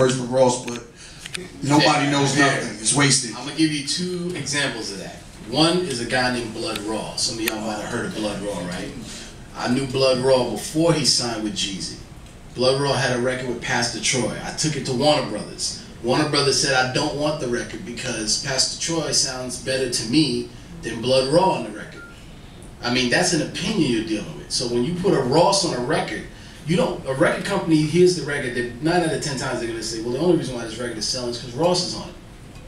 verse with Ross, but nobody knows nothing. It's wasted. I'm gonna give you 2 examples of that. One is a guy named Blood Raw. Some of y'all might have heard of Blood Raw, right? I knew Blood Raw before he signed with Jeezy. Blood Raw had a record with Pastor Troy. I took it to Warner Brothers. Warner Brothers said, I don't want the record because Pastor Troy sounds better to me than Blood Raw on the record. I mean, that's an opinion you're dealing with. So when you put a Ross on a record, you don't, a record company hears the record, 9 out of 10 times they're gonna say, well, the only reason why this record is selling is because Ross is on it.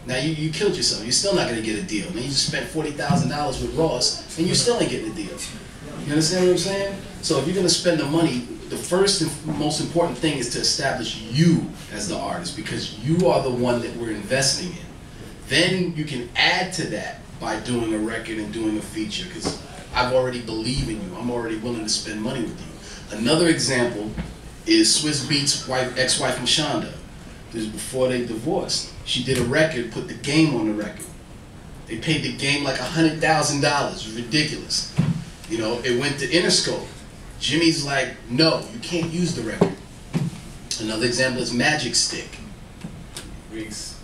Now you killed yourself. You're still not gonna get a deal. Now you just spent $40,000 with Ross, and you still ain't getting a deal. You understand what I'm saying? So if you're gonna spend the money, the first and most important thing is to establish you as the artist, because you are the one that we're investing in. Then you can add to that by doing a record and doing a feature, because I've already believe in you. I'm already willing to spend money with you. Another example is Swiss Beats' ex-wife Mashonda. This is before they divorced. She did a record, put The Game on the record. They paid The Game like $100,000, ridiculous. You know, it went to Interscope. Jimmy's like, no, you can't use the record. Another example is Magic Stick. Reese.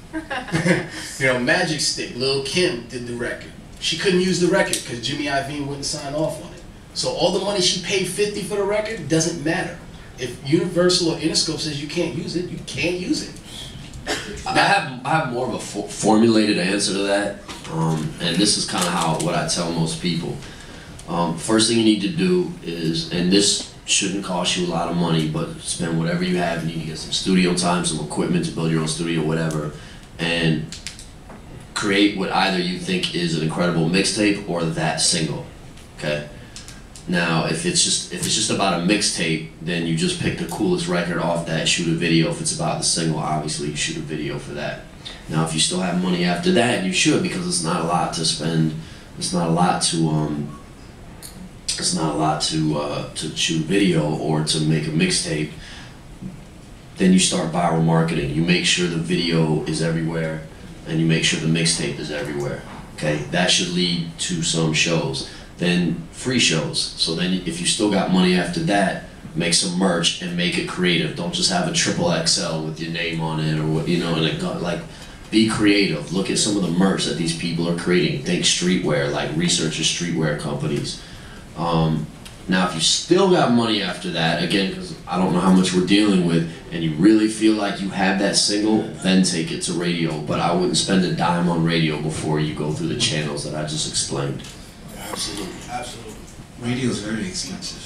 You know, Magic Stick, Lil' Kim did the record. She couldn't use the record because Jimmy Iovine wouldn't sign off on it. So all the money she paid $50 for the record doesn't matter. If Universal or Interscope says you can't use it, you can't use it. I have more of a formulated answer to that, and this is kind of what I tell most people. First thing you need to do is, and this shouldn't cost you a lot of money, but spend whatever you have. You need to get some studio time, some equipment to build your own studio, whatever, and create what either you think is an incredible mixtape or that single. Okay. Now, if it's just about a mixtape, then you just pick the coolest record off that, shoot a video. If it's about the single, obviously you shoot a video for that. Now, if you still have money after that, you should, because it's not a lot to spend. It's not a lot to to shoot video or to make a mixtape. Then you start viral marketing. You make sure the video is everywhere, and you make sure the mixtape is everywhere. Okay, that should lead to some shows. Then free shows. So then if you still got money after that, make some merch and make it creative. Don't just have a XXL with your name on it, or what, you know, and like, be creative. Look at some of the merch that these people are creating. Think streetwear, like research streetwear companies. Now if you still got money after that, again, because I don't know how much we're dealing with, and you really feel like you have that single, then take it to radio. But I wouldn't spend a dime on radio before you go through the channels that I just explained. Absolutely, absolutely. Radio is very expensive.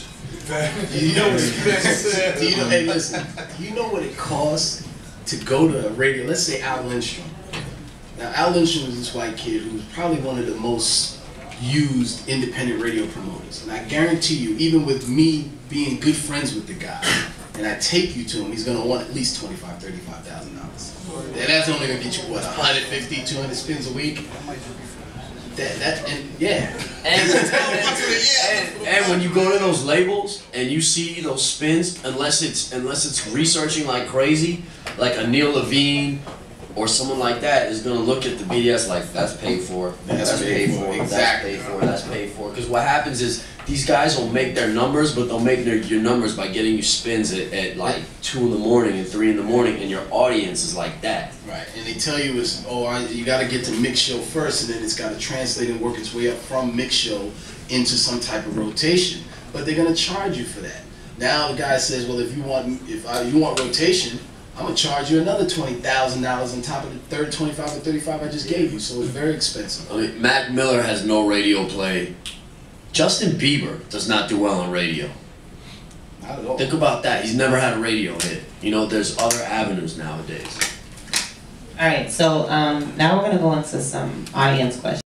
You know what hey, listen, do you know what it costs to go to a radio? Let's say Al Lindstrom. Now, Al Lindstrom is this white kid who's probably one of the most used independent radio promoters. And I guarantee you, even with me being good friends with the guy, and I take you to him, he's gonna want at least $25,000, $35,000. And that's only gonna get you, what, 150, 200 spins a week? And when you go to those labels and you see those spins, unless it's researching like crazy, like a Neil Levine or someone like that is gonna look at the BDS like, that's paid for, that's paid for, exactly. That's paid for, that's paid for. Because what happens is these guys will make their numbers, but they'll make your numbers by getting you spins at like 2 in the morning and 3 in the morning, and your audience is like that. Right, and they tell you is, you got to get to mix show first, and then it's got to translate and work its way up from mix show into some type of rotation. But they're gonna charge you for that. Now the guy says, well, if you want rotation, I'm gonna charge you another $20,000 on top of the 25 or 35 I just gave you. So it's very expensive. I mean, Mac Miller has no radio play. Justin Bieber does not do well on radio. Not at all. Think about that. He's never had a radio hit. You know, there's other avenues nowadays. All right, so now we're going to go into some audience questions.